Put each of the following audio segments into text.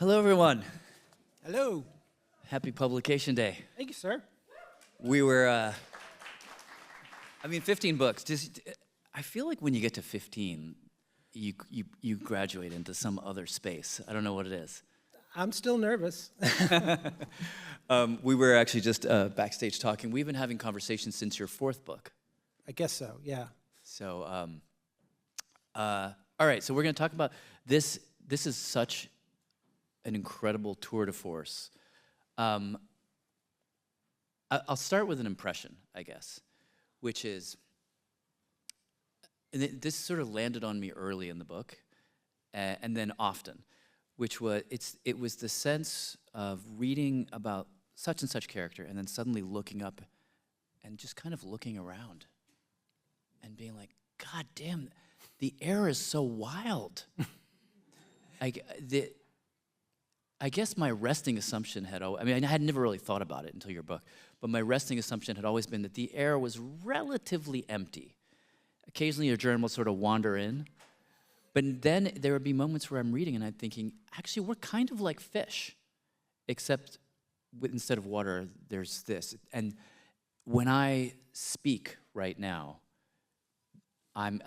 Hello, everyone. Hello. Happy Publication Day. Thank you, sir. We were, 15 books. I feel like when you get to 15, you graduate into some other space. I don't know what it is. I'm still nervous. We were actually just backstage talking. We've been having conversations since your fourth book. I guess so, yeah. So, all right, so we're going to talk about this. This is such an incredible tour de force. I'll start with an impression, I guess, which is, and this sort of landed on me early in the book, and then often, which was, it was the sense of reading about such and such character, and then suddenly looking up and just kind of looking around and being like, God damn, the air is so wild. I guess my resting assumption had, I had never really thought about it until your book, but my resting assumption had always been that the air was relatively empty. Occasionally a germ will sort of wander in, but then there would be moments where I'm reading and I'm thinking, actually, we're kind of like fish, except instead of water, there's this. And when I speak right now, I'm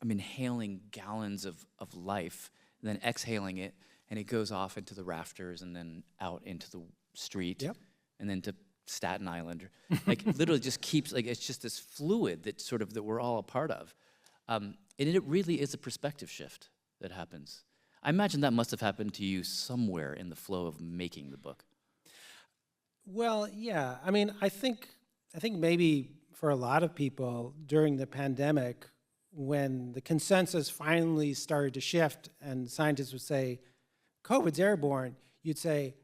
inhaling gallons of life, and then exhaling it, and it goes off into the rafters and then out into the street, Yep. and then to Staten Island. Like literally just keeps, it's just this fluid that we're all a part of. And it really is a perspective shift that happens. I imagine that must have happened to you somewhere in the flow of making the book. Well, yeah. I think maybe for a lot of people during the pandemic, when the consensus finally started to shift and scientists would say, COVID's airborne, you'd say,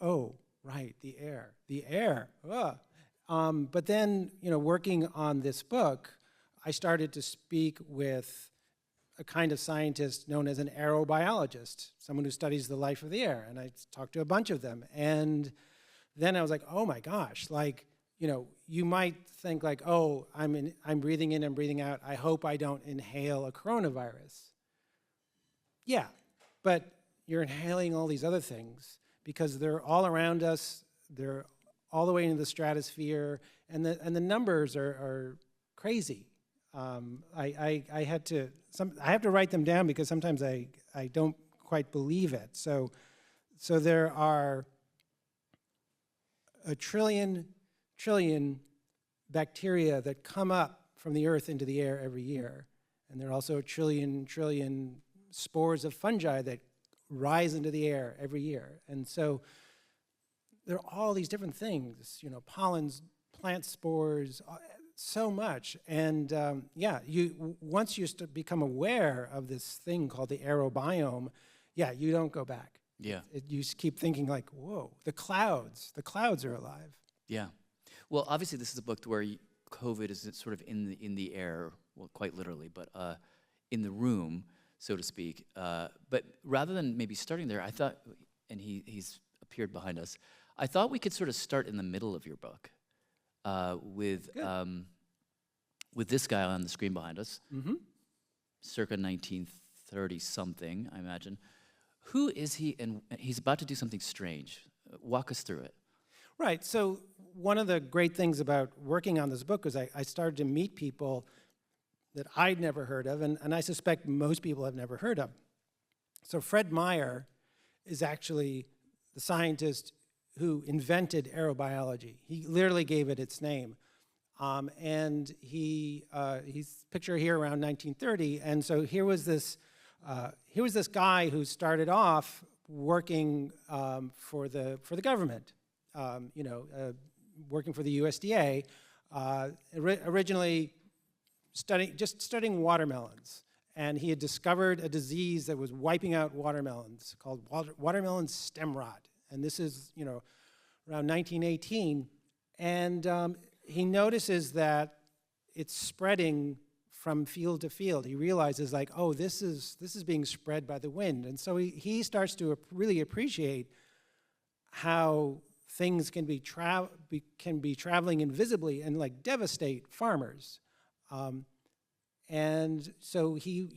oh, right, the air. But then, working on this book, I started to speak with a kind of scientist known as an aerobiologist, someone who studies the life of the air, and I talked to a bunch of them. And then I was like, oh my gosh, you might think like, oh, I'm breathing in and breathing out. I hope I don't inhale a coronavirus. Yeah, but you're inhaling all these other things because they're all around us. They're all the way into the stratosphere, and the numbers are crazy. I have to write them down because sometimes I don't quite believe it. So there are a trillion bacteria that come up from the earth into the air every year. And there are also a trillion spores of fungi that rise into the air every year. And so there are all these different things, pollens, plant spores, so much. And once you become aware of this thing called the aerobiome, you don't go back. Yeah. You just keep thinking like, whoa, the clouds are alive. Yeah. Well, obviously this is a book where COVID is sort of in the air, well, quite literally, but in the room, so to speak. But rather than maybe starting there, I thought, and he's appeared behind us, I thought we could sort of start in the middle of your book with this guy on the screen behind us, circa 1930-something, I imagine. Who is he, and he's about to do something strange. Walk us through it. Right, so one of the great things about working on this book was I started to meet people that I'd never heard of, and I suspect most people have never heard of. So Fred Meyer is actually the scientist who invented aerobiology. He literally gave it its name. And he's pictured here around 1930, and so here was this guy who started off working for the government, working for the USDA, originally studying watermelons. And he had discovered a disease that was wiping out watermelons called watermelon stem rot. And this is, around 1918. And he notices that it's spreading from field to field. He realizes like, oh, this is being spread by the wind. And so he starts to really appreciate how things can be traveling invisibly and like devastate farmers. And so he,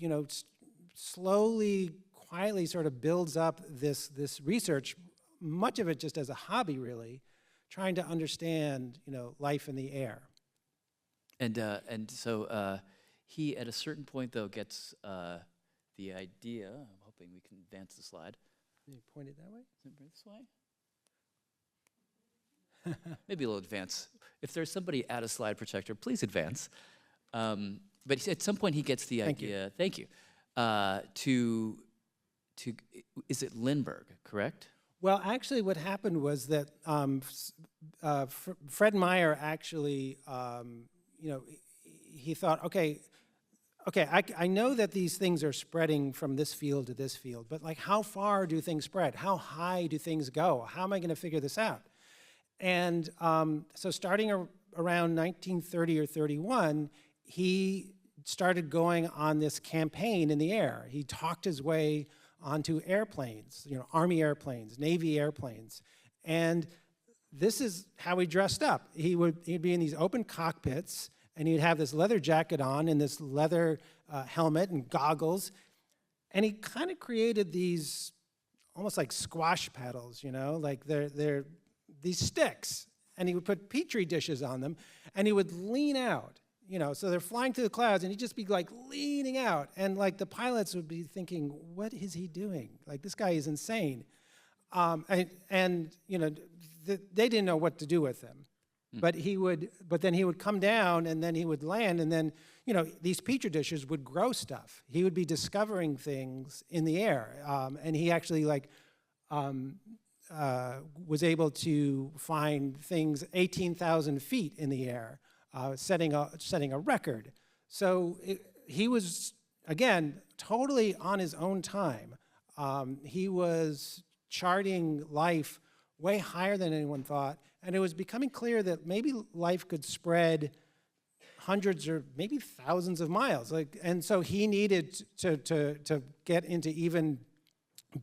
slowly, quietly sort of builds up this research, much of it just as a hobby, really, trying to understand, life in the air. And so he, at a certain point, though, gets the idea. I'm hoping we can advance the slide. Can you point it that way? Is it this way? Maybe a little advance. If there's somebody at a slide projector, please advance. But at some point he gets the idea. Thank you. To is it Lindbergh, correct? Well, actually, what happened was that Fred Meyer actually, he thought, okay, I know that these things are spreading from this field to this field, but like, how far do things spread? How high do things go? How am I going to figure this out? And so starting around 1930 or 31, he started going on this campaign in the air. He talked his way onto airplanes, Army airplanes, Navy airplanes. And this is how he dressed up. He'd be in these open cockpits, and he'd have this leather jacket on and this leather helmet and goggles. And he kind of created these almost like squash paddles, like they're these sticks, and he would put petri dishes on them, and he would lean out, so they're flying through the clouds, and he'd just be like leaning out, and like the pilots would be thinking, what is he doing? Like, this guy is insane. They didn't know what to do with him. But then he would come down, and then he would land, and then, these petri dishes would grow stuff. He would be discovering things in the air, and he actually was able to find things 18,000 feet in the air, setting a record. So he was, again, totally on his own time. He was charting life way higher than anyone thought, and it was becoming clear that maybe life could spread hundreds or maybe thousands of miles. And so he needed to get into even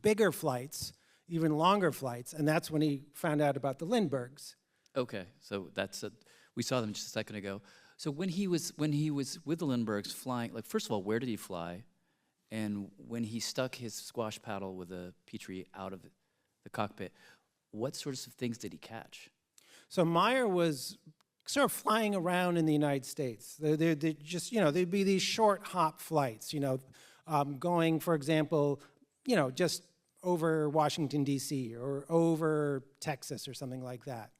bigger flights, even longer flights, and that's when he found out about the Lindberghs. Okay, so we saw them just a second ago. So when he was with the Lindberghs flying, first of all, where did he fly? And when he stuck his squash paddle with a petri out of the cockpit, what sorts of things did he catch? So Meyer was sort of flying around in the United States. They're just, there'd be these short hop flights, going, for example, just over Washington, D.C., or over Texas or something like that.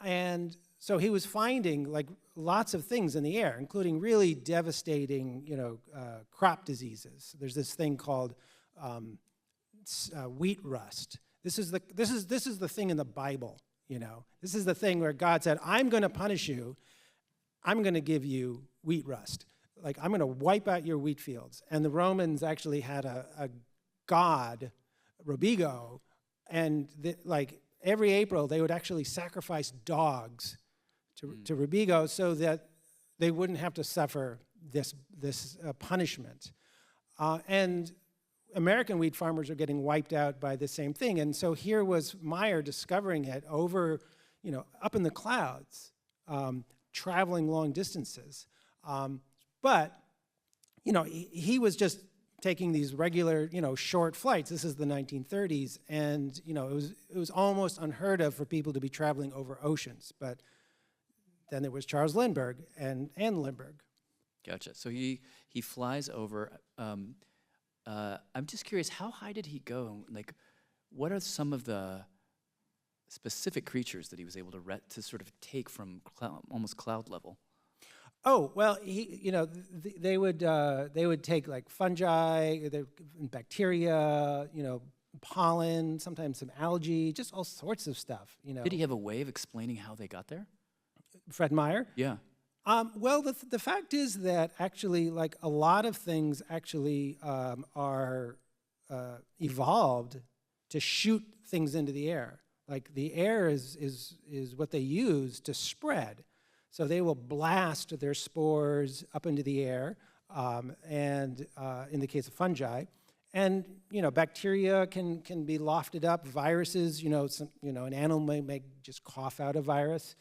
And so he was finding lots of things in the air, including really devastating, crop diseases. There's this thing called wheat rust. This is the thing in the Bible, This is the thing where God said, I'm going to punish you. I'm going to give you wheat rust. I'm going to wipe out your wheat fields. And the Romans actually had a god, Robigo, and every April they would actually sacrifice dogs to Robigo so that they wouldn't have to suffer this punishment. And American wheat farmers are getting wiped out by the same thing. And so here was Meyer discovering it over, up in the clouds, traveling long distances. But he was just taking these regular, short flights. This is the 1930s, and it was almost unheard of for people to be traveling over oceans. But then there was Charles Lindbergh and Lindbergh. Gotcha. So he flies over. I'm just curious, how high did he go? What are some of the specific creatures that he was able to sort of take from almost cloud level? Oh, well, they would take fungi, bacteria, pollen, sometimes some algae, just all sorts of stuff. Did he have a way of explaining how they got there? Fred Meyer? Yeah. Well, the fact is that actually, a lot of things actually are evolved to shoot things into the air. The air is what they use to spread. So they will blast their spores up into the air, and in the case of fungi, and bacteria can be lofted up. Viruses, an animal may just cough out a virus,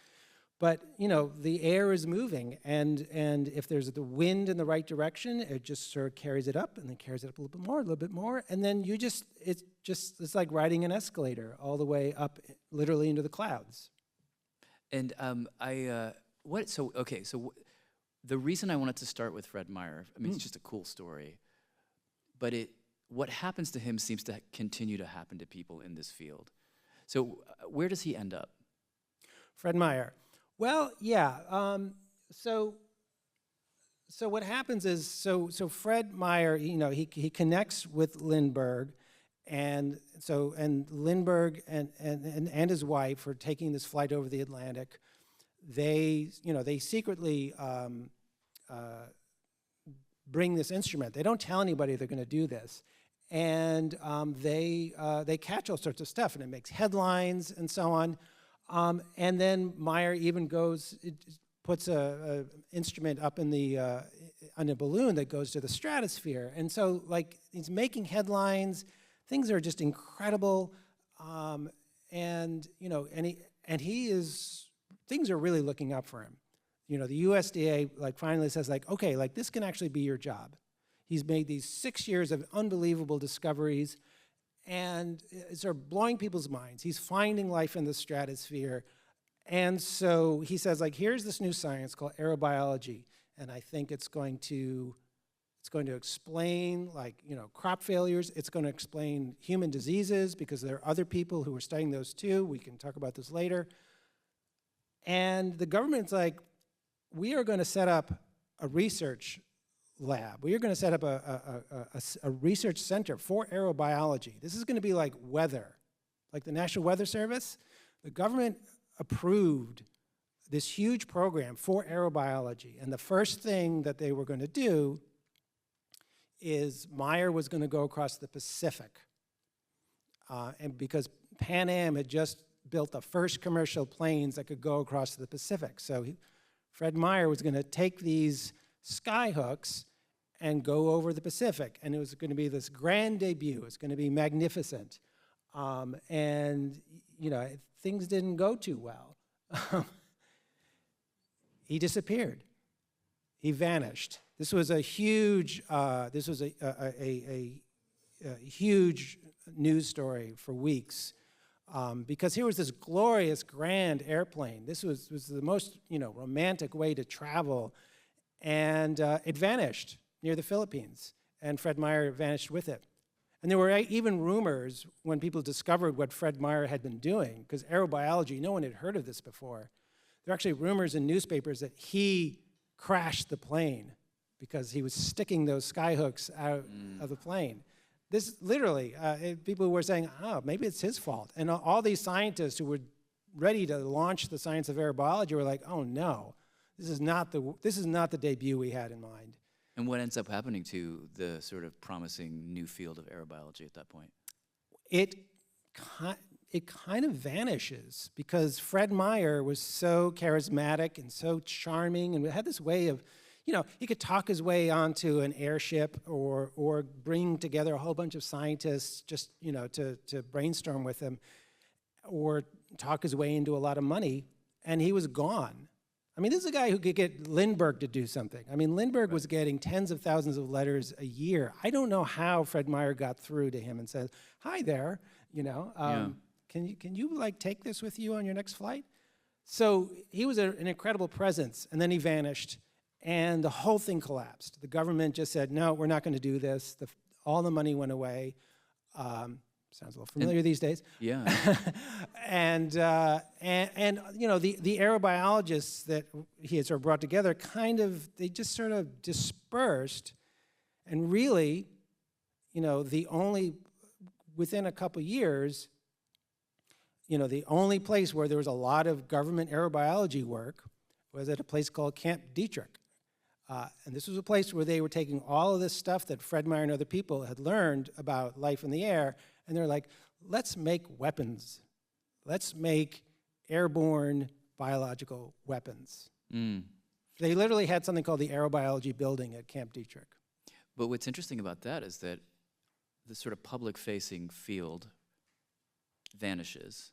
But the air is moving, and if there's the wind in the right direction, it just sort of carries it up, and then carries it up a little bit more, and then it's like riding an escalator all the way up, literally into the clouds. And the reason I wanted to start with Fred Meyer, I mean, it's just a cool story, but what happens to him seems to continue to happen to people in this field. So where does he end up? Fred Meyer. Well, yeah. So what happens is, so Fred Meyer, he connects with Lindbergh, and Lindbergh and his wife are taking this flight over the Atlantic. They secretly bring this instrument. They don't tell anybody they're going to do this, and they catch all sorts of stuff, and it makes headlines and so on. And then Meyer even puts a instrument up in on a balloon that goes to the stratosphere. And so, he's making headlines. Things are just incredible. Things are really looking up for him. The USDA finally says okay, this can actually be your job. He's made these 6 years of unbelievable discoveries, and it's sort of blowing people's minds. He's finding life in the stratosphere. And so he says, here's this new science called aerobiology, and I think it's going to explain crop failures. It's going to explain human diseases, because there are other people who are studying those too. We can talk about this later. And the government's we are going to set up a research lab. We are going to set up a research center for aerobiology. This is going to be like weather, like the National Weather Service. The government approved this huge program for aerobiology, and the first thing that they were going to do is Meyer was going to go across the Pacific, and because Pan Am had just built the first commercial planes that could go across the Pacific. So Fred Meyer was going to take these skyhooks and go over the Pacific, and it was going to be this grand debut. It's going to be magnificent, and things didn't go too well. He disappeared. He vanished. This was a huge. This was a huge news story for weeks, because here was this glorious, grand airplane. This was the most romantic way to travel, and it vanished near the Philippines, and Fred Meyer vanished with it. And there were even rumors when people discovered what Fred Meyer had been doing, because aerobiology, no one had heard of this before. There were actually rumors in newspapers that he crashed the plane because he was sticking those skyhooks out of the plane. This literally, people were saying, oh, maybe it's his fault. And all these scientists who were ready to launch the science of aerobiology were like, oh no, this is not the debut we had in mind. And what ends up happening to the sort of promising new field of aerobiology at that point? It kind of vanishes, because Fred Meyer was so charismatic and so charming, and had this way of, he could talk his way onto an airship, or bring together a whole bunch of scientists just, to brainstorm with him, or talk his way into a lot of money, and he was gone. I mean, this is a guy who could get Lindbergh to do something. I mean, Lindbergh was getting tens of thousands of letters a year. I don't know how Fred Meyer got through to him and said, hi there, can you take this with you on your next flight? So he was an incredible presence, and then he vanished, and the whole thing collapsed. The government just said, no, we're not going to do this. All the money went away. Sounds a little familiar these days. Yeah. and the aerobiologists that he had sort of brought together they just sort of dispersed, and really, within a couple years, the only place where there was a lot of government aerobiology work was at a place called Camp Dietrich. And this was a place where they were taking all of this stuff that Fred Meyer and other people had learned about life in the air, and they're like, let's make weapons. Let's make airborne biological weapons. They literally had something called the Aerobiology Building at Camp Dietrich. But what's interesting about that is that the sort of public-facing field vanishes,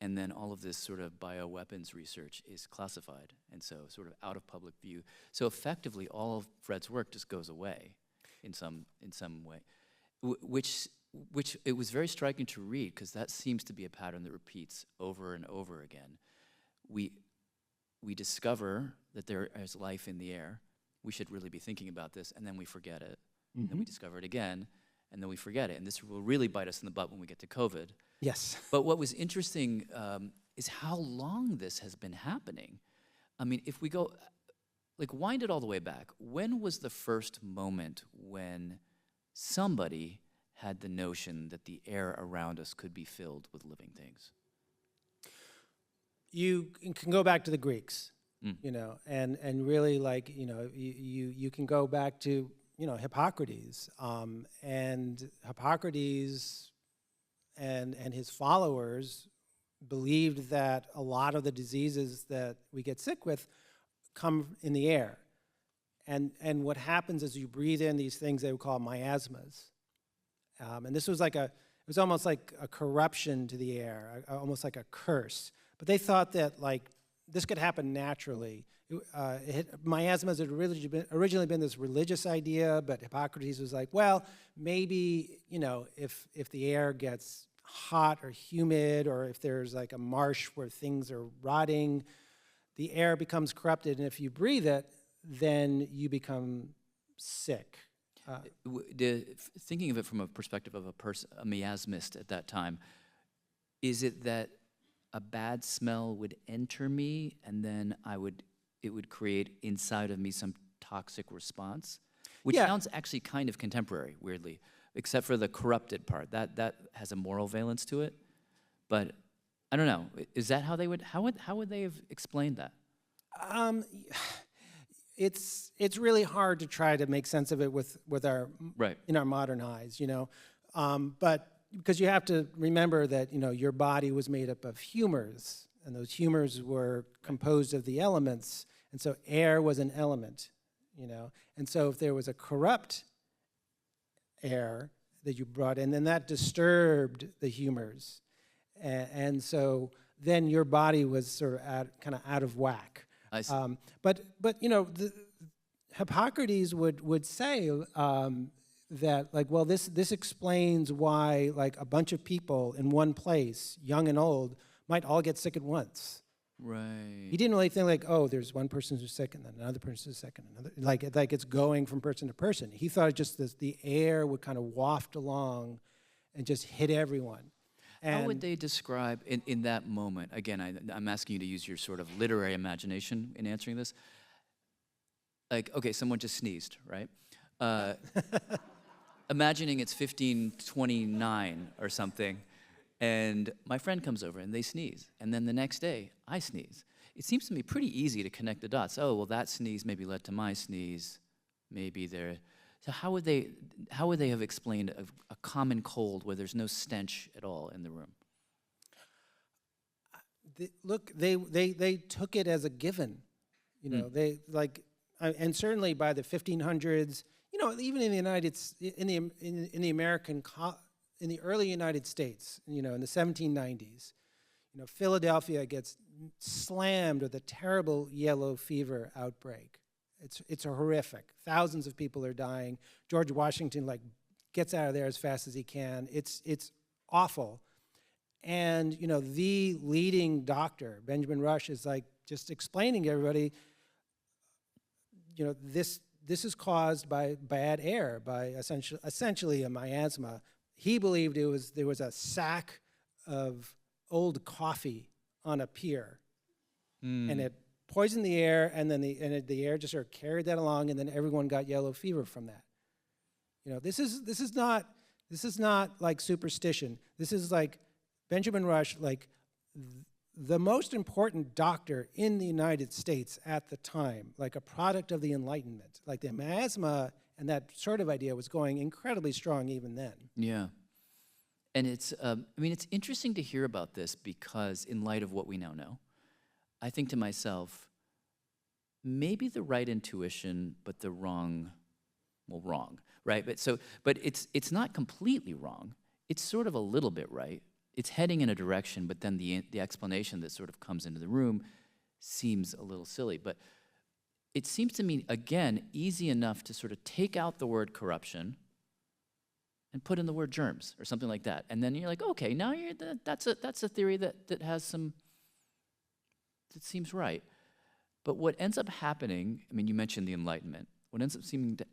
and then all of this sort of bioweapons research is classified, and so sort of out of public view. So effectively, all of Fred's work just goes away in some way, which it was very striking to read, because that seems to be a pattern that repeats over and over again. We discover that there is life in the air. We should really be thinking about this, and then we forget it. Mm-hmm. Then we discover it again, and then we forget it. And this will really bite us in the butt when we get to COVID. Yes. But what was interesting is how long this has been happening. I mean, if we go, like, wind it all the way back. When was the first moment when somebody had the notion that the air around us could be filled with living things? You can go back to the Greeks, you know, and really, like, you know, you can go back to, you know, Hippocrates, and Hippocrates and his followers believed that a lot of the diseases that we get sick with come in the air. And what happens is you breathe in these things they would call miasmas. And this was like it was almost like a corruption to the air, almost like a curse. But they thought that, like, this could happen naturally. Miasmas had originally been this religious idea, but Hippocrates was like, well, maybe, you know, if the air gets hot or humid, or if there's like a marsh where things are rotting, the air becomes corrupted, and if you breathe it, then you become sick. Thinking of it from a perspective of a miasmist at that time, is it that a bad smell would enter me, and then it would create inside of me some toxic response? Which sounds actually kind of contemporary, weirdly, except for the corrupted part. That has a moral valence to it. But I don't know. Is that how they would? How would they have explained that? It's really hard to try to make sense of it with our in our modern eyes, you know. But because you have to remember that, you know, your body was made up of humors, and those humors were composed of the elements, and so air was an element, you know. And so if there was a corrupt air that you brought in, then that disturbed the humors, and so then your body was sort of kind of out of whack. I see. But you know, Hippocrates would say that, like, well, this explains why, like, a bunch of people in one place, young and old, might all get sick at once. Right. He didn't really think, like, oh, there's one person who's sick and then another person who's sick and another, like it's going from person to person. He thought just the air would kind of waft along and just hit everyone. And how would they describe, in that moment, again, I'm asking you to use your sort of literary imagination in answering this. Like, okay, someone just sneezed, right? Imagining it's 1529 or something, and my friend comes over and they sneeze, and then the next day I sneeze. It seems to me pretty easy to connect the dots. Oh, well, that sneeze maybe led to my sneeze. Maybe there. So how would they have explained a common cold where there's no stench at all in the room? Look, they took it as a given, you know. They, like, and certainly by the 1500s. You know, even in the in the early United States, you know, in the 1790s, you know, Philadelphia gets slammed with a terrible yellow fever outbreak. It's horrific. Thousands of people are dying. George Washington, like, gets out of there as fast as he can. It's awful. And, you know, the leading doctor, Benjamin Rush, is, like, just explaining to everybody, you know, this is caused by bad air, by essentially a miasma. He believed there was a sack of old coffee on a pier, and it poisoned the air, and then the air just sort of carried that along, and then everyone got yellow fever from that. You know, this is not like superstition. This is like Benjamin Rush, like the most important doctor in the United States at the time, like a product of the Enlightenment. Like, the miasma and that sort of idea was going incredibly strong even then. Yeah. And it's, I mean, it's interesting to hear about this, because in light of what we now know, I think to myself, maybe the right intuition, but the wrong, right? But it's not completely wrong. It's sort of a little bit right. it's heading in a direction, but then the explanation that sort of comes into the room seems a little silly. But it seems to me, again, easy enough to sort of take out the word corruption and put in the word germs or something like that. And then you're like, okay, now that's a theory that has some, that seems right. But what ends up happening, I mean, you mentioned the Enlightenment. What ends up seeming to,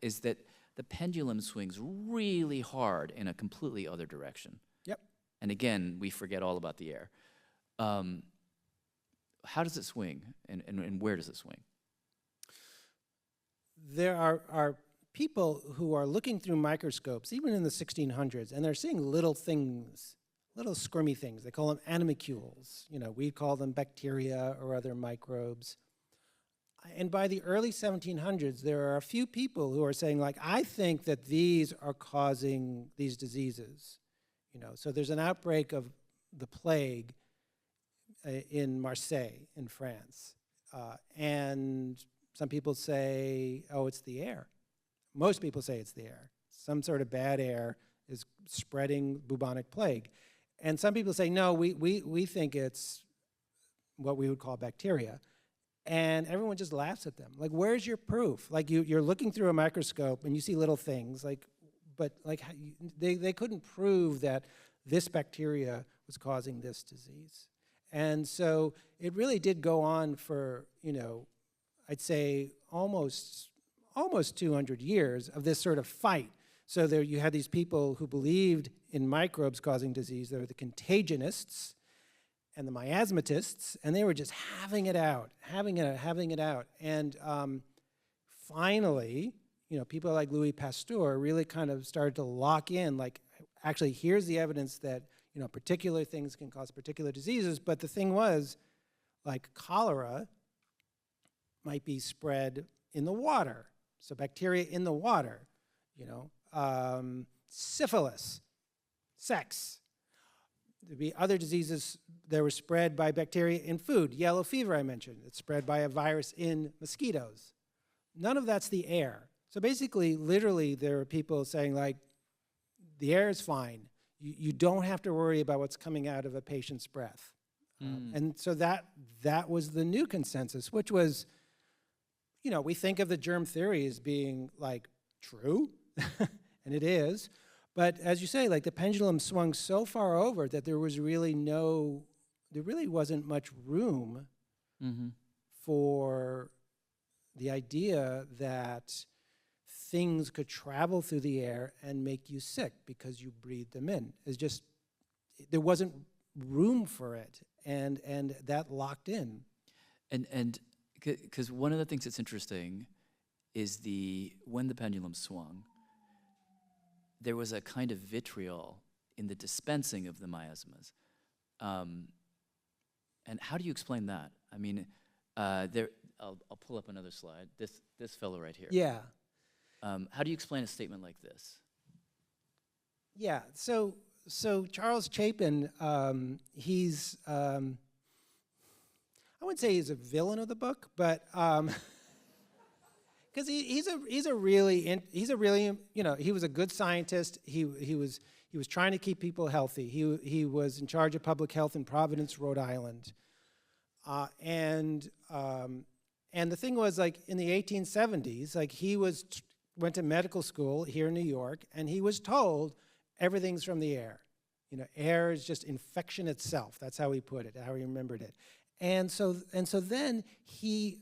is that the pendulum swings really hard in a completely other direction. Yep. And again, we forget all about the air. How does it swing, and where does it swing? There are people who are looking through microscopes, even in the 1600s, and they're seeing little things, little squirmy things. They call them animalcules. You know, we call them bacteria or other microbes. And by the early 1700s, there are a few people who are saying, like, I think that these are causing these diseases. You know, so there's an outbreak of the plague in Marseille, in France. And some people say, oh, it's the air. Most people say it's the air. Some sort of bad air is spreading bubonic plague. And some people say, no, we think it's what we would call bacteria. And everyone just laughs at them. Like, where's your proof? Like, you're looking through a microscope and you see little things, like, but like they couldn't prove that this bacteria was causing this disease. And so it really did go on for, you know, I'd say almost 200 years of this sort of fight. So there you had these people who believed in microbes causing disease. There were the contagionists and the miasmatists, and they were just having it out. And finally, you know, people like Louis Pasteur really kind of started to lock in, like, actually, here's the evidence that, you know, particular things can cause particular diseases. But the thing was, like, cholera might be spread in the water. So bacteria in the water, you know, syphilis, sex. There'd be other diseases that were spread by bacteria in food. Yellow fever, I mentioned. It's spread by a virus in mosquitoes. None of that's the air. So basically, literally, there are people saying, like, the air is fine. You don't have to worry about what's coming out of a patient's breath. And so that was the new consensus, which was, you know, we think of the germ theory as being, like, true, and it is. But as you say, like, the pendulum swung so far over that there really wasn't much room for the idea that things could travel through the air and make you sick because you breathed them in. It's just, there wasn't room for it, and that locked in. And because one of the things that's interesting is when the pendulum swung, there was a kind of vitriol in the dispensing of the miasmas. And how do you explain that? I mean, I'll pull up another slide. This fellow right here. Yeah. How do you explain a statement like this? Yeah. So Charles Chapin, he's I wouldn't say he's a villain of the book, but because he's a really you know, he was a good scientist. He was trying to keep people healthy. He was in charge of public health in Providence, Rhode Island, and the thing was, like, in the 1870s, like, he went to medical school here in New York, and he was told everything's from the air. You know, air is just infection itself. That's how he put it, how he remembered it. And so then he,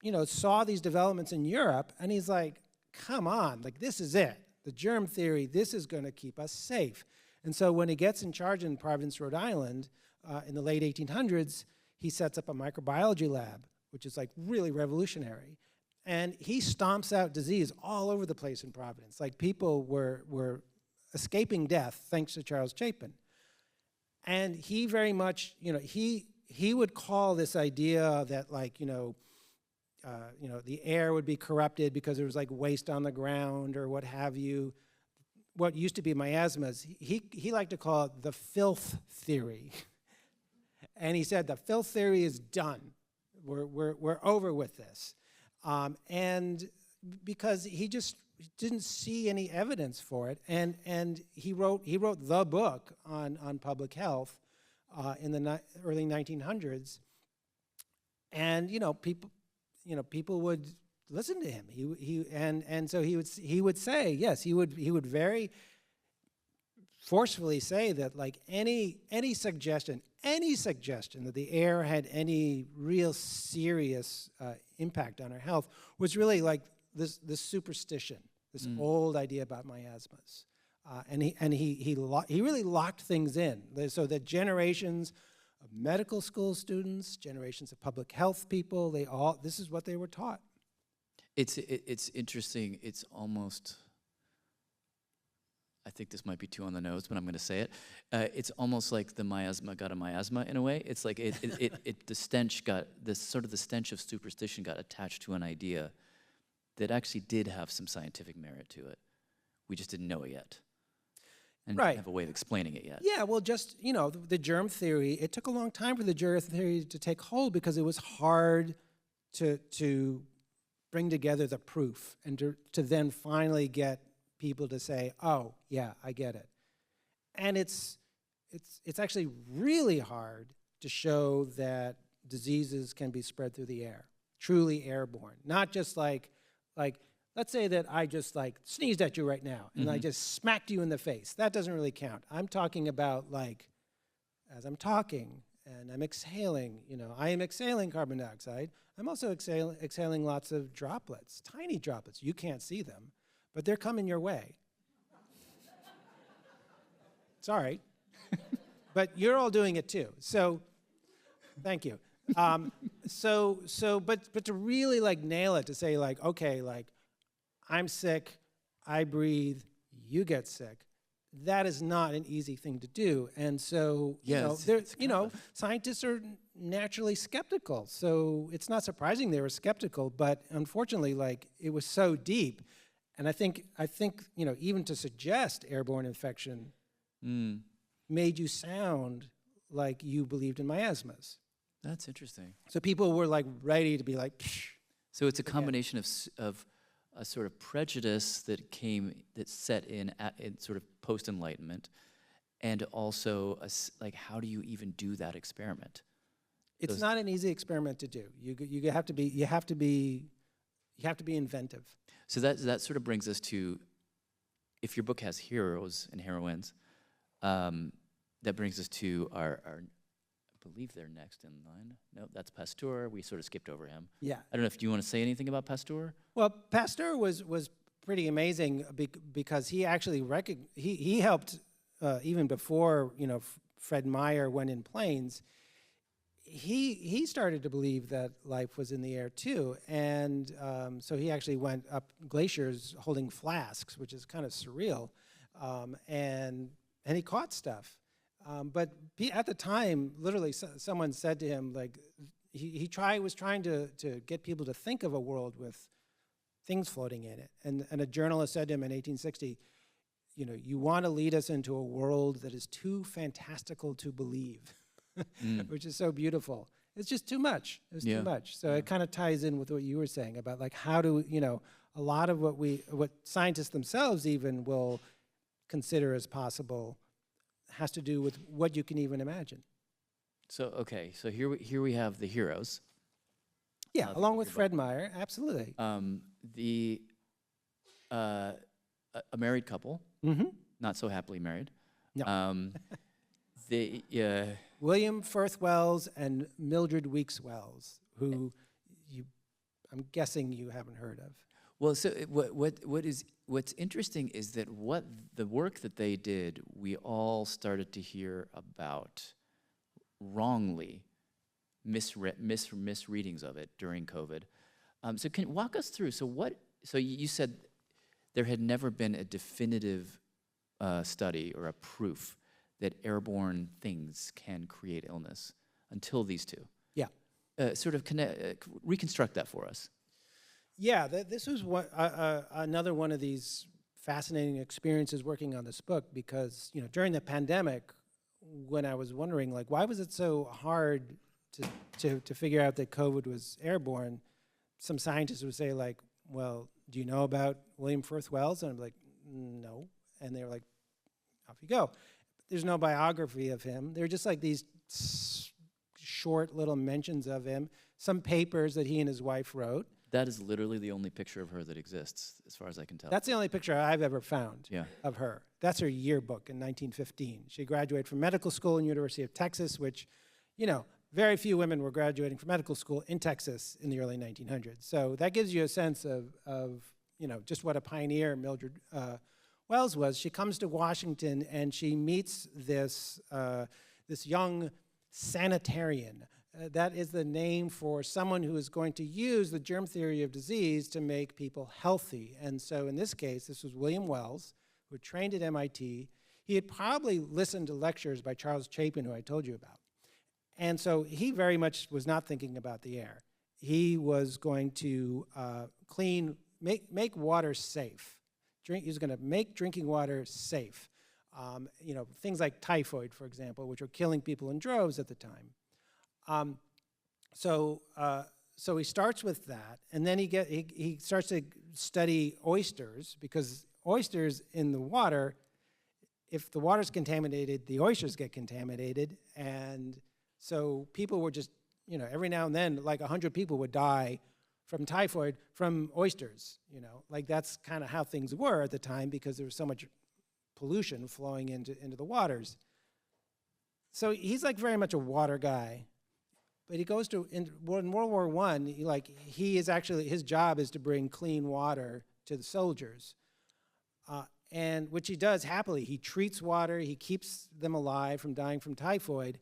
you know, saw these developments in Europe, and he's like, come on, like, this is it. The germ theory, this is going to keep us safe. And so when he gets in charge in Providence, Rhode Island, in the late 1800s, he sets up a microbiology lab, which is, like, really revolutionary. And he stomps out disease all over the place in Providence. Like, people were escaping death thanks to Charles Chapin. And he very much, you know, he would call this idea that, like, you know, the air would be corrupted because there was, like, waste on the ground or what have you. What used to be miasmas, he liked to call it the filth theory. And he said the filth theory is done. We're over with this. And because he just didn't see any evidence for it, and he wrote the book on public health in the early 1900s, and people would listen to him. So he would say, yes, he would very forcefully say that, like, any suggestion that the air had any real serious impact on our health was really like this superstition, this old idea about miasmas, and he really locked things in, so that generations of medical school students, generations of public health people, this is what they were taught. It's interesting. It's almost, I think this might be too on the nose, but I'm going to say it. It's almost like the miasma got a miasma in a way. It's like the stench got this sort of the stench of superstition got attached to an idea that actually did have some scientific merit to it. We just didn't know it yet, and didn't have a way of explaining it yet. Yeah, well, just the germ theory. It took a long time for the germ theory to take hold because it was hard to bring together the proof and to then finally get people to say, oh, yeah, I get it. And it's actually really hard to show that diseases can be spread through the air, truly airborne. Not just like let's say that I just like sneezed at you right now and I just smacked you in the face. That doesn't really count. I'm talking about, like, as I'm talking and I'm exhaling, I am exhaling carbon dioxide. I'm also exhaling lots of droplets, tiny droplets. You can't see them, but they're coming your way. It's all right. But you're all doing it too. So, thank you. But to really, like, nail it, to say, like, okay, like, I'm sick, I breathe, you get sick. That is not an easy thing to do. And so, scientists are naturally skeptical. So it's not surprising they were skeptical, but unfortunately, like, it was so deep. And I think, even to suggest airborne infection made you sound like you believed in miasmas. That's interesting. So people were, like, ready to be like, psh. So it's a combination of a sort of prejudice that set in sort of post-Enlightenment, and also how do you even do that experiment? It's not an easy experiment to do. You have to be inventive. So that sort of brings us to, if your book has heroes and heroines, that brings us to our I believe they're next in line. No, that's Pasteur. We sort of skipped over him. Yeah. I don't know if you want to say anything about Pasteur. Well, Pasteur was pretty amazing because he actually he helped even before Fred Meyer went in planes. He started to believe that life was in the air too, and so he actually went up glaciers holding flasks, which is kind of surreal, and he caught stuff. But at the time, literally, someone said to him, like, he was trying to get people to think of a world with things floating in it. And a journalist said to him in 1860, you want to lead us into a world that is too fantastical to believe, which is so beautiful. It's just too much. It's too much. So it kind of ties in with what you were saying about, like, how do, a lot of what scientists themselves even will consider as possible has to do with what you can even imagine. So here we have the heroes. Yeah, along with Fred Meyer, absolutely. A married couple, not so happily married. No. William Firth Wells and Mildred Weeks Wells, who I'm guessing you haven't heard of. Well, so what's interesting is that the work that they did, we all started to hear about wrongly misreadings of it during COVID. So can you walk us through? So you said there had never been a definitive study or a proof that airborne things can create illness until these two. Yeah. Reconstruct that for us. Yeah, this was another one of these fascinating experiences working on this book, because during the pandemic, when I was wondering, like, why was it so hard to figure out that COVID was airborne, some scientists would say, like, well, do you know about William Firth Wells? And I'm like, no. And they were like, off you go. There's no biography of him. They're just like these short little mentions of him, some papers that he and his wife wrote. That is literally the only picture of her that exists, as far as I can tell. That's the only picture I've ever found Yeah. of her. That's her yearbook in 1915. She graduated from medical school in University of Texas, which, very few women were graduating from medical school in Texas in the early 1900s. So that gives you a sense of just what a pioneer Mildred Wells was. She comes to Washington and she meets this young sanitarian. That is the name for someone who is going to use the germ theory of disease to make people healthy. And so in this case, this was William Wells, who had trained at MIT. He had probably listened to lectures by Charles Chapin, who I told you about. And so he very much was not thinking about the air. He was going to make water safe. He was going to make drinking water safe. Things like typhoid, for example, which were killing people in droves at the time. So he starts with that, and then he starts to study oysters, because oysters in the water, if the water's contaminated, the oysters get contaminated, and so people were just, every now and then, like 100 people would die from typhoid from oysters, like that's kind of how things were at the time, because there was so much pollution flowing into the waters. So he's like very much a water guy. But he goes in World War I, his job is to bring clean water to the soldiers. And which he does happily. He treats water, he keeps them alive from dying from typhoid.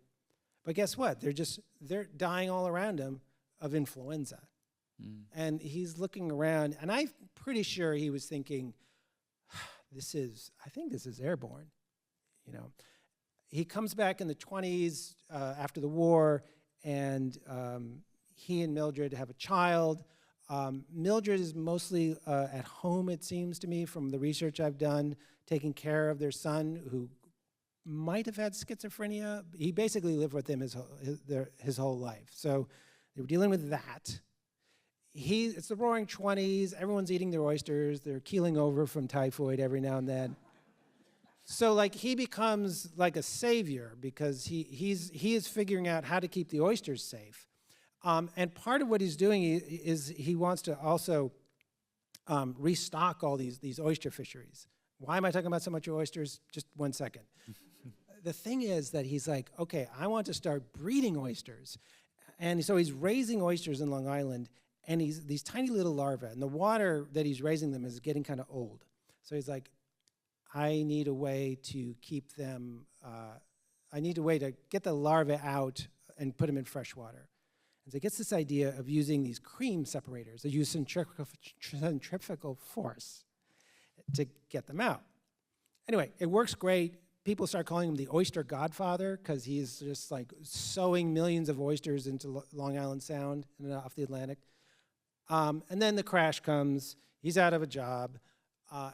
But guess what? They're dying all around him of influenza. And he's looking around, and I'm pretty sure he was thinking, I think this is airborne. He comes back in the 20s after the war, and he and Mildred have a child. Mildred is mostly at home, it seems to me, from the research I've done, taking care of their son, who might have had schizophrenia. He basically lived with him his whole life. So they were dealing with that. It's the roaring 20s. Everyone's eating their oysters. They're keeling over from typhoid every now and then. So he becomes like a savior, because he is figuring out how to keep the oysters safe. And part of what he's doing is he wants to also restock all these oyster fisheries. Why am I talking about so much oysters? Just 1 second. The thing is that he's like, okay, I want to start breeding oysters. And so he's raising oysters in Long Island, and these tiny little larvae, and the water that he's raising them is getting kind of old. So he's like, I need a way to keep them, I need a way to get the larvae out and put them in fresh water. And so he gets this idea of using these cream separators that use centrifugal force to get them out. Anyway, it works great. People start calling him the oyster godfather, because he's just like sowing millions of oysters into Long Island Sound and off the Atlantic. And then the crash comes. He's out of a job.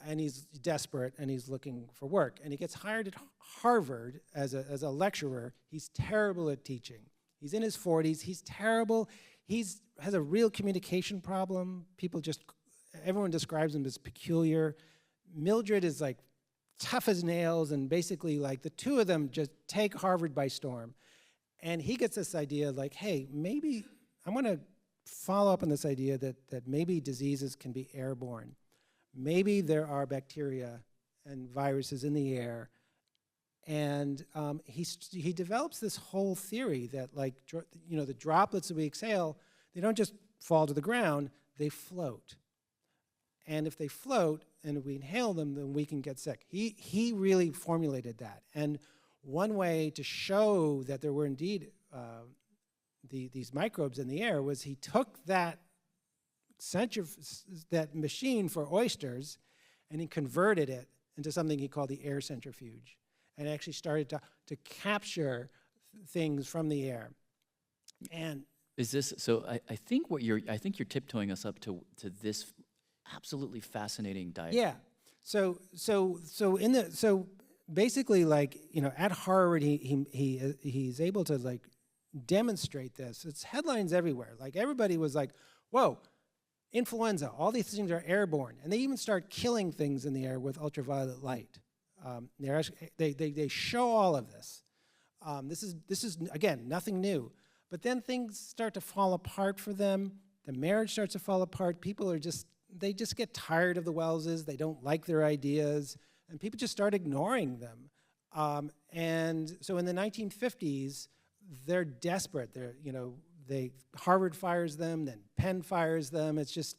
And he's desperate, and he's looking for work. And he gets hired at Harvard as a lecturer. He's terrible at teaching. He's in his 40s. He's terrible. He has a real communication problem. Everyone describes him as peculiar. Mildred is like tough as nails, and basically the two of them just take Harvard by storm. And he gets this idea hey, maybe I want to follow up on this idea that maybe diseases can be airborne. Maybe there are bacteria and viruses in the air. And he develops this whole theory that the droplets that we exhale, they don't just fall to the ground, they float. And if they float and if we inhale them, then we can get sick. He really formulated that. And one way to show that there were indeed these microbes in the air was he took that machine for oysters, and he converted it into something he called the air centrifuge, and actually started to capture things from the air. And is this so? I think you're tiptoeing us up to this absolutely fascinating diagram. Yeah. So basically, at Harvard, he's able to demonstrate this. It's headlines everywhere. Everybody was like, "Whoa, influenza, all these things are airborne. And they even start killing things in the air with ultraviolet light. They show all of this. This is, again, nothing new. But then things start to fall apart for them. The marriage starts to fall apart. People are they just get tired of the Welleses. They don't like their ideas. And people just start ignoring them. And so in the 1950s, they're desperate. Harvard fires them, then Penn fires them. It's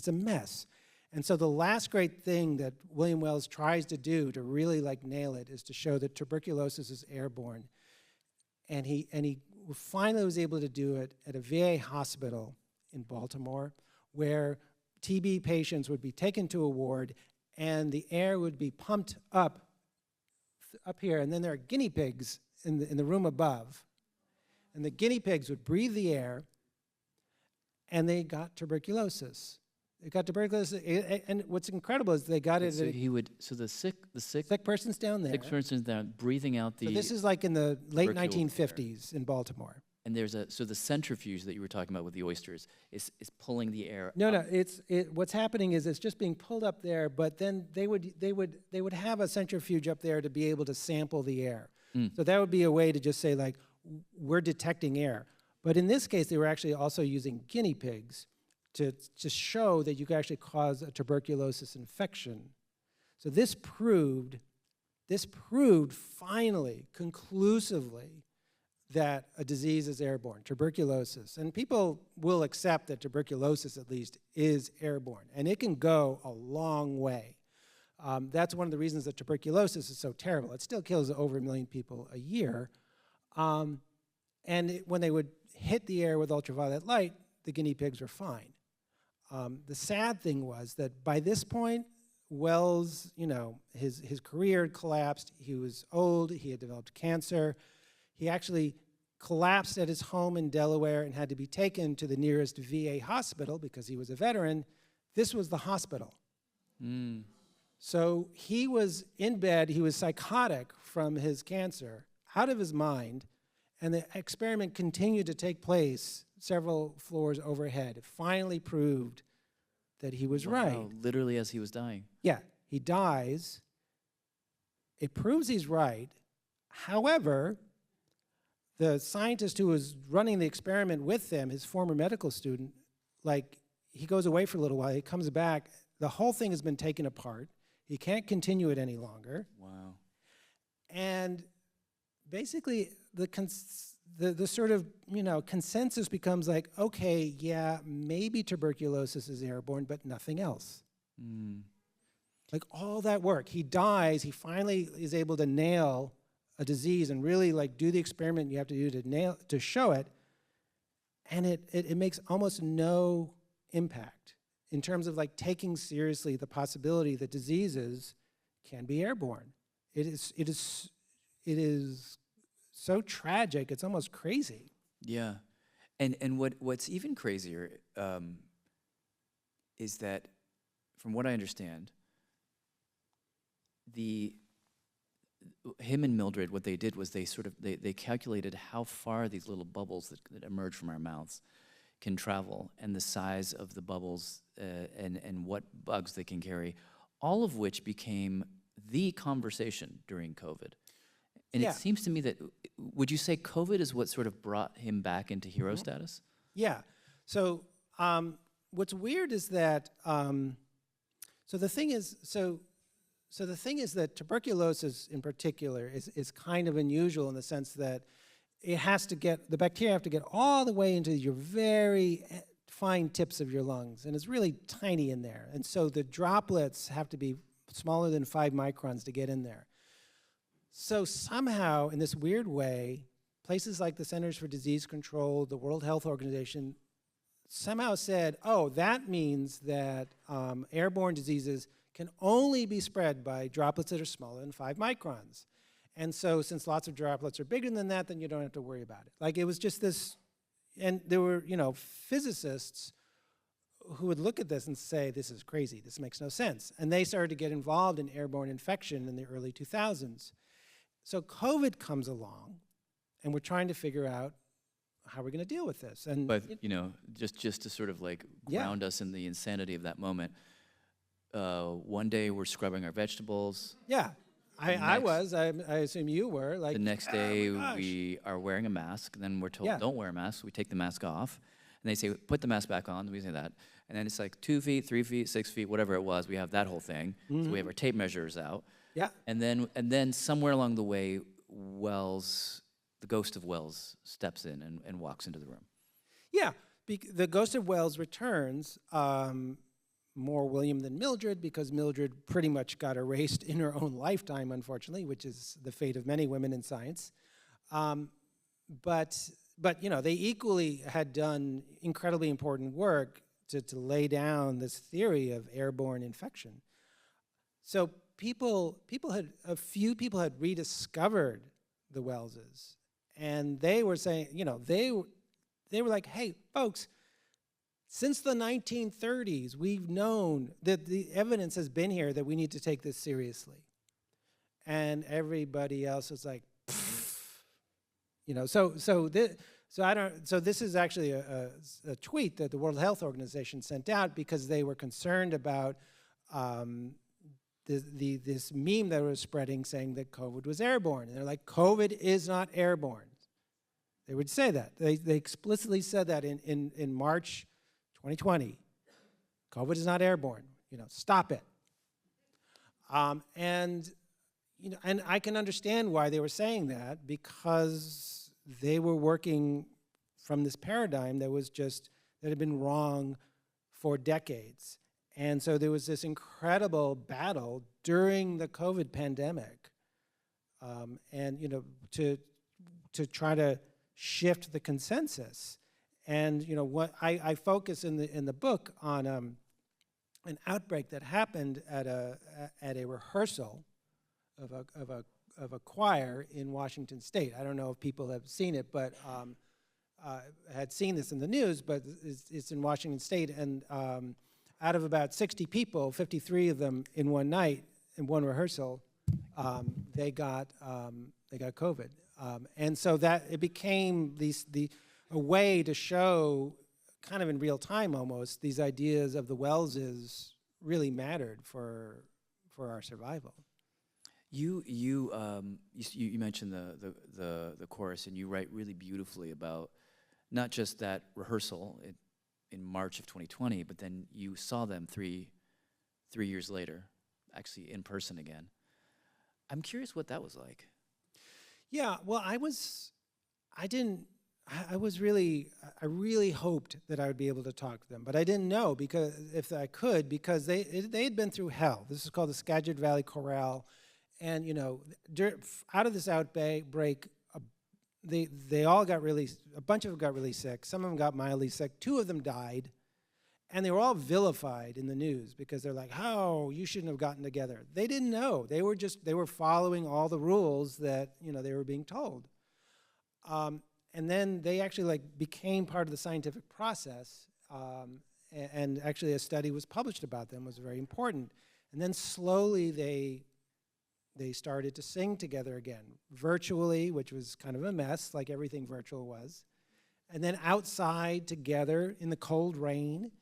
a mess. And so the last great thing that William Wells tries to do to really nail it is to show that tuberculosis is airborne. And he finally was able to do it at a VA hospital in Baltimore, where TB patients would be taken to a ward and the air would be pumped up here, and then there are guinea pigs in the room above. And the guinea pigs would breathe the air, and they got tuberculosis. And what's incredible is they got it. So the sick person's down there. Sick person's down, breathing out the. So this is in the late 1950s in Baltimore. And so the centrifuge that you were talking about with the oysters is pulling the air. No, what's happening is it's just being pulled up there, but then they would have a centrifuge up there to be able to sample the air. So that would be a way to just say we're detecting air. But in this case, they were actually also using guinea pigs to show that you could actually cause a tuberculosis infection. So this proved finally, conclusively, that a disease is airborne, tuberculosis. And people will accept that tuberculosis, at least, is airborne. And it can go a long way. That's one of the reasons that tuberculosis is so terrible. It still kills over 1 million people a year. When they would hit the air with ultraviolet light, the guinea pigs were fine. The sad thing was that by this point, Wells, his career had collapsed. He was old. He had developed cancer. He actually collapsed at his home in Delaware and had to be taken to the nearest VA hospital because he was a veteran. This was the hospital. So he was in bed. He was psychotic from his cancer, out of his mind, and the experiment continued to take place several floors overhead. It finally proved that he was right. Literally as he was dying. Yeah, he dies. It proves he's right. However, the scientist who was running the experiment with them, his former medical student, he goes away for a little while. He comes back. The whole thing has been taken apart. He can't continue it any longer. Wow. And basically, the sort of, consensus becomes okay, yeah, maybe tuberculosis is airborne, but nothing else. All that work. He dies. He finally is able to nail a disease and really do the experiment you have to do to show it, and it makes almost no impact in terms of taking seriously the possibility that diseases can be airborne. It is so tragic, it's almost crazy. Yeah, and what's even crazier is that, from what I understand, him and Mildred, what they did was they calculated how far these little bubbles that emerge from our mouths can travel, and the size of the bubbles, and what bugs they can carry, all of which became the conversation during COVID. And Yeah. it seems to me that, would you say COVID is what sort of brought him back into hero status? Yeah. So what's weird is that the thing is that tuberculosis in particular is kind of unusual in the sense that the bacteria have to get all the way into your very fine tips of your lungs, and it's really tiny in there. And so the droplets have to be smaller than 5 microns to get in there. So somehow, in this weird way, places like the Centers for Disease Control, the World Health Organization, somehow said, oh, that means that airborne diseases can only be spread by droplets that are smaller than 5 microns. And so since lots of droplets are bigger than that, then you don't have to worry about it. It was just this, and there were, physicists who would look at this and say, this is crazy, this makes no sense. And they started to get involved in airborne infection in the early 2000s. So COVID comes along, and we're trying to figure out, how are we going to deal with this? And But, just to sort of like Yeah. ground us in the insanity of that moment, one day we're scrubbing our vegetables. yeah, I next- was. I assume you were. Like The next "Oh day my gosh." we are wearing a mask. Then we're told, Yeah. don't wear a mask. We take the mask off. And they say, put the mask back on. We say that. And then it's like 2 feet, 3 feet, 6 feet, whatever it was. We have that whole thing. So we have our tape measures out. Yeah. And then somewhere along the way, the ghost of Wells steps in and walks into the room. Yeah, the ghost of Wells returns, more William than Mildred, because Mildred pretty much got erased in her own lifetime, unfortunately, which is the fate of many women in science. But they equally had done incredibly important work to lay down this theory of airborne infection. So a few people had rediscovered the Wellses, and they were saying, they were like, hey, folks, since the 1930s, we've known that the evidence has been here that we need to take this seriously. And everybody else is like, so this is actually a tweet that the World Health Organization sent out because they were concerned about this meme that was spreading saying that COVID was airborne. And they're like, COVID is not airborne. They would say that. They explicitly said that in March 2020. COVID is not airborne. Stop it. And I can understand why they were saying that, because they were working from this paradigm that had been wrong for decades. And so there was this incredible battle during the COVID pandemic, to try to shift the consensus. And what I focus in the book on an outbreak that happened at a rehearsal of a choir in Washington State. I don't know if people have seen it, but had seen this in the news. But it's in Washington State, and out of about 60 people, 53 of them in one night, in one rehearsal, they got COVID. And so that it became a way to show, kind of in real time almost, these ideas of the Wellses really mattered for our survival. You mentioned the chorus, and you write really beautifully about not just that rehearsal in March of 2020, but then you saw them three years later, actually in person again. I'm curious what that was like. Yeah, well, I really hoped that I would be able to talk to them, but I didn't know if I could, because they had been through hell. This is called the Skagit Valley Chorale, and out of this outbreak, they all got a bunch of them got really sick. Some of them got mildly sick. 2 of them died, and they were all vilified in the news because they're like, "Oh, you shouldn't have gotten together." They didn't know. They were following all the rules that they were being told. And then they actually became part of the scientific process, and actually a study was published about them, was very important. And then slowly they started to sing together again, virtually, which was kind of a mess, like everything virtual was. And then outside together in the cold rain.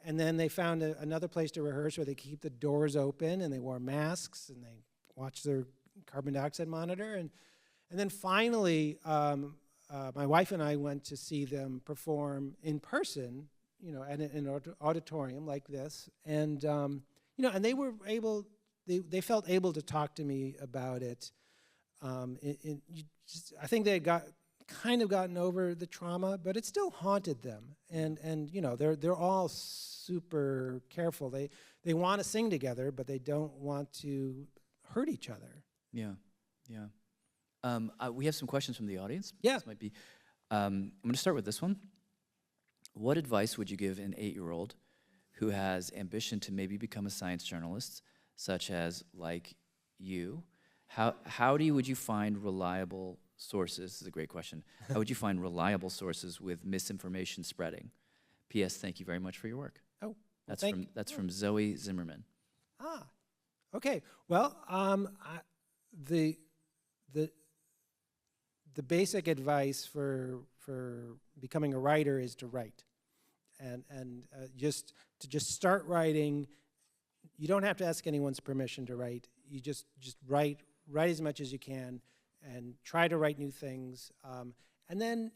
And then they found another place to rehearse where they keep the doors open, and they wore masks, and they watched their carbon dioxide monitor. And then finally, my wife and I went to see them perform in person, at an auditorium like this. And, and they were able, they felt able to talk to me about it. I think they had kind of gotten over the trauma, but it still haunted them. And they're all super careful. They want to sing together, but they don't want to hurt each other. Yeah. We have some questions from the audience. Yeah. This might be. I'm going to start with this one. What advice would you give an 8-year-old who has ambition to maybe become a science journalist, such as like you? Would you find reliable sources? This is a great question. How would you find reliable sources with misinformation spreading? P.S. Thank you very much for your work. Oh, that's from Zoe Zimmerman. Ah, okay. Well, the basic advice for becoming a writer is to write, and just start writing. You don't have to ask anyone's permission to write. You just write as much as you can, and try to write new things. And then,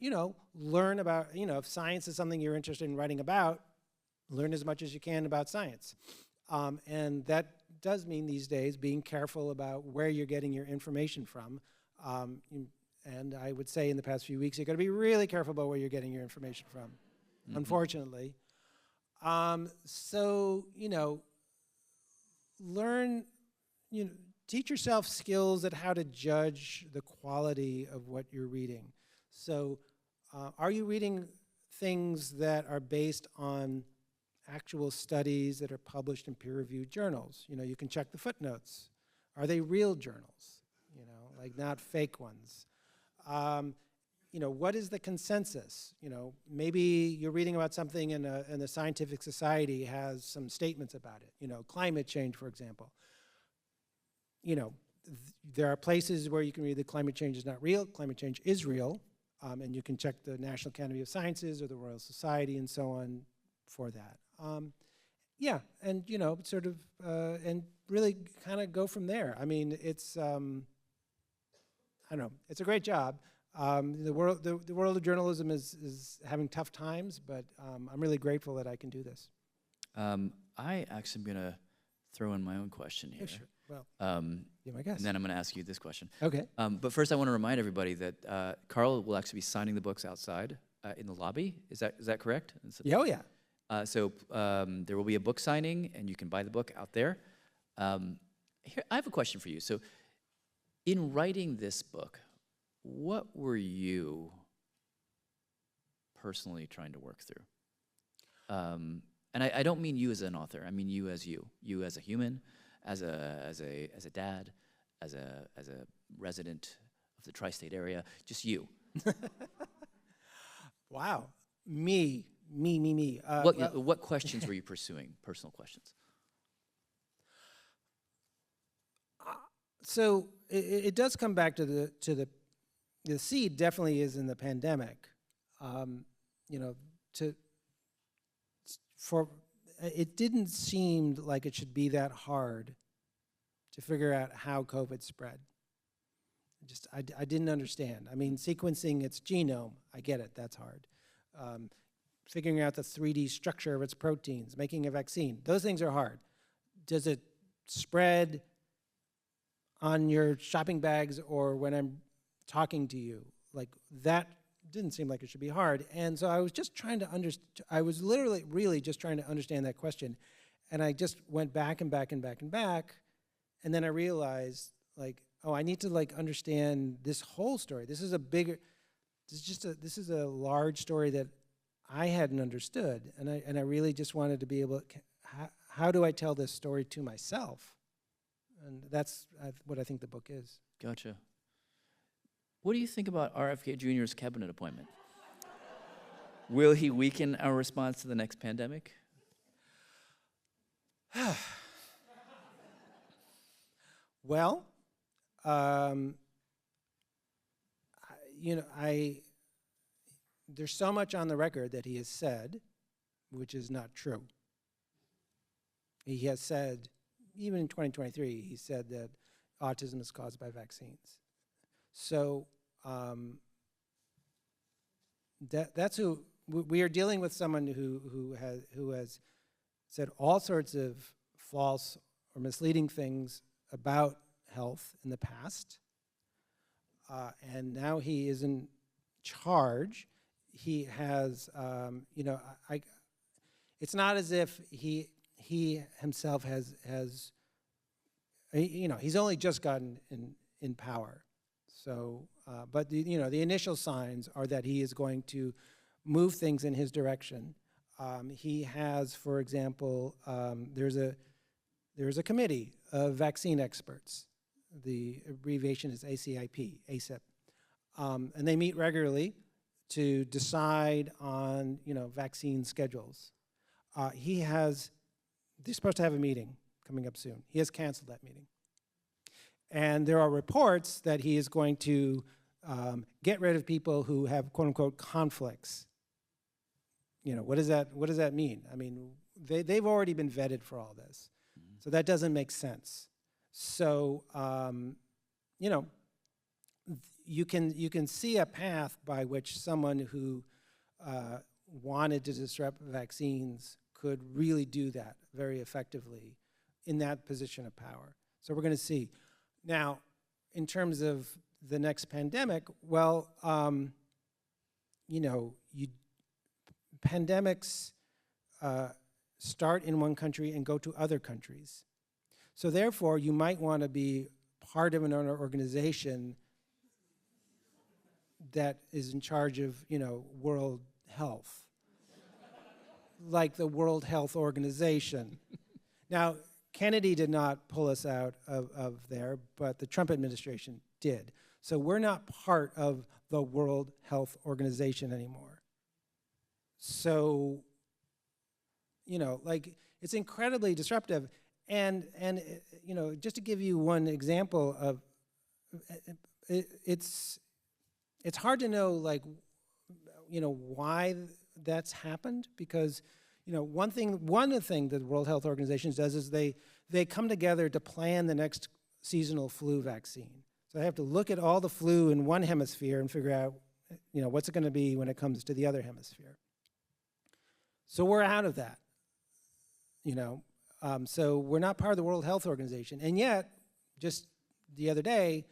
learn about, if science is something you're interested in writing about, learn as much as you can about science. And that does mean these days being careful about where you're getting your information from. And I would say in the past few weeks, you've got to be really careful about where you're getting your information from, unfortunately. So, learn, teach yourself skills at how to judge the quality of what you're reading. So are you reading things that are based on actual studies that are published in peer-reviewed journals? You can check the footnotes. Are they real journals? Like not fake ones. What is the consensus? Maybe you're reading about something and the scientific society has some statements about it. Climate change, for example. There are places where you can read that climate change is not real. Climate change is real. And you can check the National Academy of Sciences or the Royal Society and so on for that. Yeah, and sort of, and really kind of go from there. I mean, it's, I don't know, it's a great job. The world of journalism is having tough times, but I'm really grateful that I can do this. I actually am going to throw in my own question here. Yeah, sure. Well, you're my guest. And then I'm going to ask you this question. Okay. But first, I want to remind everybody that Carl will actually be signing the books outside in the lobby. Is that correct? Yeah, oh, yeah. So there will be a book signing, and you can buy the book out there. Here, I have a question for you. So in writing this book, what were you personally trying to work through? And I don't mean you as an author. I mean you as a human, as a dad, as a resident of the tri-state area. Just you. Wow, me. What questions were you pursuing? Personal questions. So it does come back to the seed definitely is in the pandemic. It didn't seem like it should be that hard to figure out how COVID spread. I didn't understand. I mean, sequencing its genome, I get it, that's hard. Figuring out the 3D structure of its proteins, making a vaccine, those things are hard. Does it spread on your shopping bags or when I'm talking to you? Like, that didn't seem like it should be hard. And so I was just trying to I was literally really just trying to understand that question. And I just went back and back and back and back. And then I realized, like, oh, I need to like understand this whole story. This is a large story that I hadn't understood. And I really just wanted to be able to, how do I tell this story to myself? And that's what I think the book is. Gotcha. What do you think about RFK Jr.'s cabinet appointment? Will he weaken our response to the next pandemic? Well, there's so much on the record that he has said, which is not true. He has said, even in 2023, he said that autism is caused by vaccines. So that's who we are dealing with. Someone who has said all sorts of false or misleading things about health in the past, and now he is in charge. He has, it's not as if he himself has, he's only just gotten in power. So, but the initial signs are that he is going to move things in his direction. He has, for example, there's a committee of vaccine experts. The abbreviation is ACIP, and they meet regularly to decide on vaccine schedules. They're supposed to have a meeting coming up soon. He has canceled that meeting. And there are reports that he is going to get rid of people who have quote unquote conflicts. What does that mean? I mean, they've already been vetted for all this. So that doesn't make sense. So, you can see a path by which someone who wanted to disrupt vaccines could really do that very effectively in that position of power. So we're going to see. Now, in terms of the next pandemic, well, pandemics start in one country and go to other countries. So therefore, you might want to be part of an organization that is in charge of, world health, like the World Health Organization. Now, Kennedy did not pull us out of there, but the Trump administration did. So we're not part of the World Health Organization anymore. So, it's incredibly disruptive. And just to give you one example of, it's hard to know, why that's happened, because, one of the things that the World Health Organization does is they come together to plan the next seasonal flu vaccine. So they have to look at all the flu in one hemisphere and figure out, what's it going to be when it comes to the other hemisphere. So we're out of that, so we're not part of the World Health Organization. And yet, just the other day,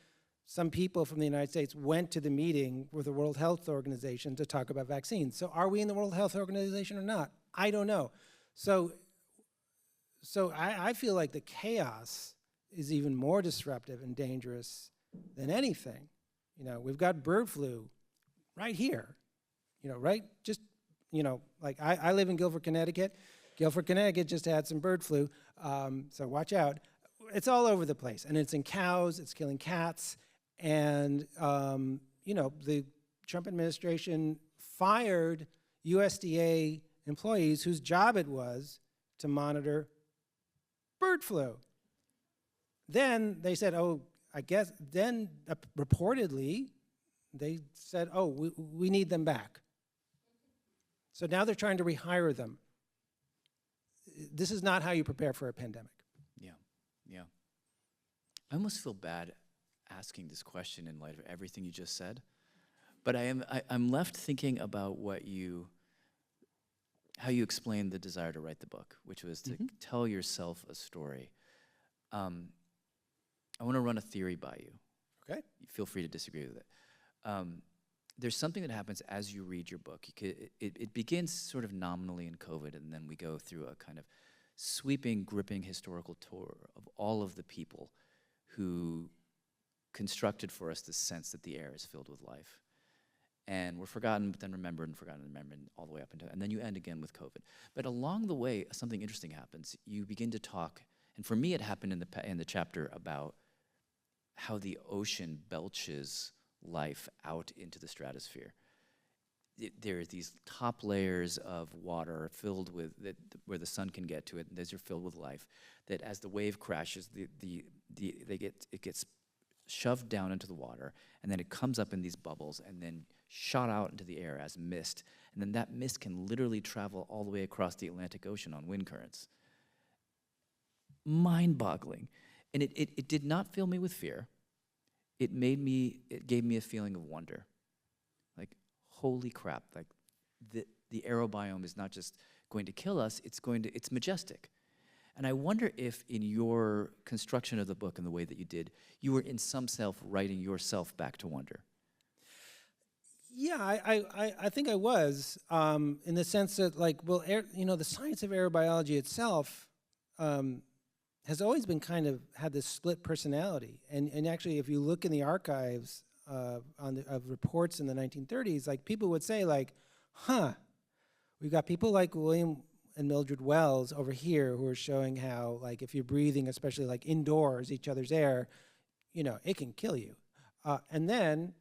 some people from the United States went to the meeting with the World Health Organization to talk about vaccines. So are we in the World Health Organization or not? I don't know. So I feel like the chaos is even more disruptive and dangerous than anything. We've got bird flu right here, I live in Guilford, Connecticut. Guilford, Connecticut just had some bird flu, so watch out. It's all over the place, and it's in cows, it's killing cats, and the Trump administration fired USDA employees whose job it was to monitor bird flu. Then they said, reportedly, they said, we need them back. So now they're trying to rehire them. This is not how you prepare for a pandemic. Yeah. I almost feel bad asking this question in light of everything you just said, but I'm left thinking about how you explained the desire to write the book, which was to tell yourself a story. I want to run a theory by you. Okay. Feel free to disagree with it. There's something that happens as you read your book. It begins sort of nominally in COVID, and then we go through a kind of sweeping, gripping historical tour of all of the people who constructed for us this sense that the air is filled with life. And we're forgotten, but then remembered, and forgotten, and remembered, all the way up until, and then you end again with COVID. But along the way, something interesting happens. You begin to talk, and for me it happened in the chapter about how the ocean belches life out into the stratosphere. There are these top layers of water filled with where the sun can get to it, and those are filled with life. That as the wave crashes, it gets shoved down into the water, and then it comes up in these bubbles, and then shot out into the air as mist. And then that mist can literally travel all the way across the Atlantic Ocean on wind currents. Mind-boggling, and it did not fill me with fear. It gave me a feeling of wonder. Like, holy crap, like the aerobiome is not just going to kill us, it's majestic. And I wonder if in your construction of the book and the way that you did, you were in some self writing yourself back to wonder. Yeah, I think I was, in the sense that, the science of aerobiology itself has always been kind of had this split personality. And actually, if you look in the archives of reports in the 1930s, people would say, we've got people like William and Mildred Wells over here who are showing how, if you're breathing, especially indoors, each other's air, it can kill you. And then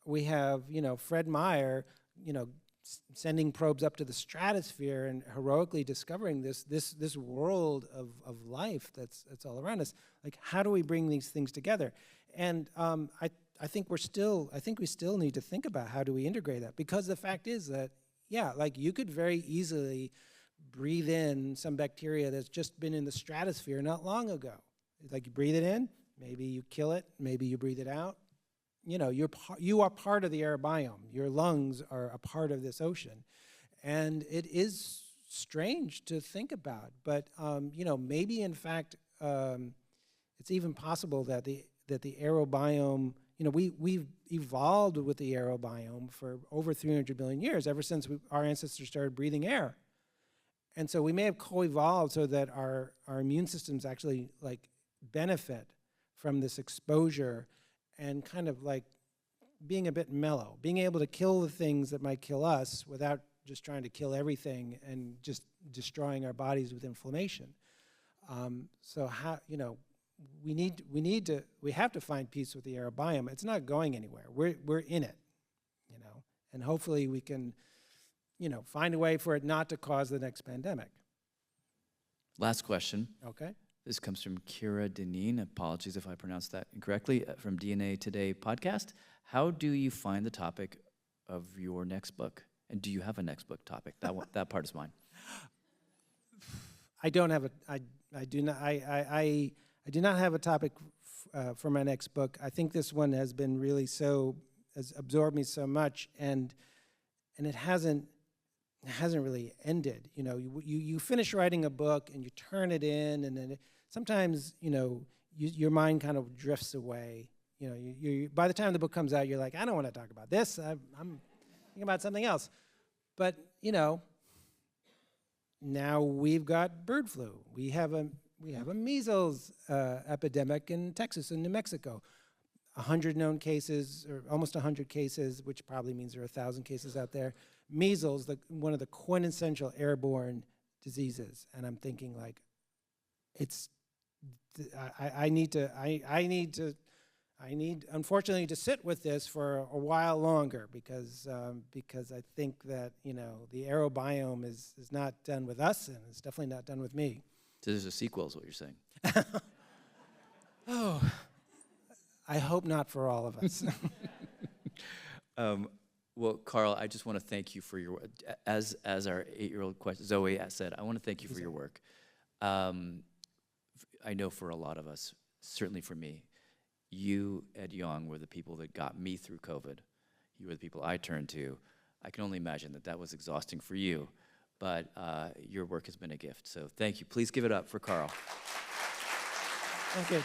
we have, Fred Meyer, sending probes up to the stratosphere and heroically discovering this world of life that's all around us. How do we bring these things together? And I think we still need to think about how do we integrate that, because the fact is that, yeah, like you could very easily breathe in some bacteria that's just been in the stratosphere not long ago. Like you breathe it in, maybe you kill it, maybe you breathe it out. You know, you are part of the aerobiome. Your lungs are a part of this ocean. And it is strange to think about, but you know, maybe in fact, it's even possible that the aerobiome, you know, we've evolved with the aerobiome for over 300 million years, ever since our ancestors started breathing air. And so we may have co-evolved so that our immune systems actually like benefit from this exposure and kind of like being a bit mellow, being able to kill the things that might kill us without just trying to kill everything and just destroying our bodies with inflammation. So how, you know, we have to find peace with the aerobiome. It's not going anywhere. We're in it, you know, and hopefully we can, you know, find a way for it not to cause the next pandemic. Last question. Okay. This comes from Kira Deneen. Apologies if I pronounced that incorrectly. From DNA Today podcast. How do you find the topic of your next book? And do you have a next book topic? That part is mine. I don't have I do not have a topic for my next book. I think this one has been really has absorbed me so much, and it hasn't really ended. You know, you finish writing a book and you turn it in, and then sometimes, you know, your mind kind of drifts away. You know, you by the time the book comes out, you're like, I don't want to talk about this. I'm thinking about something else. But, you know, now we've got bird flu. We have a measles epidemic in Texas and New Mexico. 100 known cases, or almost 100 cases, which probably means there are 1,000 cases out there. Measles, one of the quintessential airborne diseases. And I'm thinking, like, I need, unfortunately, to sit with this for a while longer, because I think that, you know, the aerobiome is not done with us, and it's definitely not done with me. So there's a sequel is what you're saying. Oh, I hope not for all of us. Well, Carl, I just want to thank you for your work. As our 8-year-old Zoe said, I want to thank you for your work. I know for a lot of us, certainly for me, you, Ed Yong, were the people that got me through COVID. You were the people I turned to. I can only imagine that was exhausting for you, but your work has been a gift. So thank you. Please give it up for Carl. Thank you.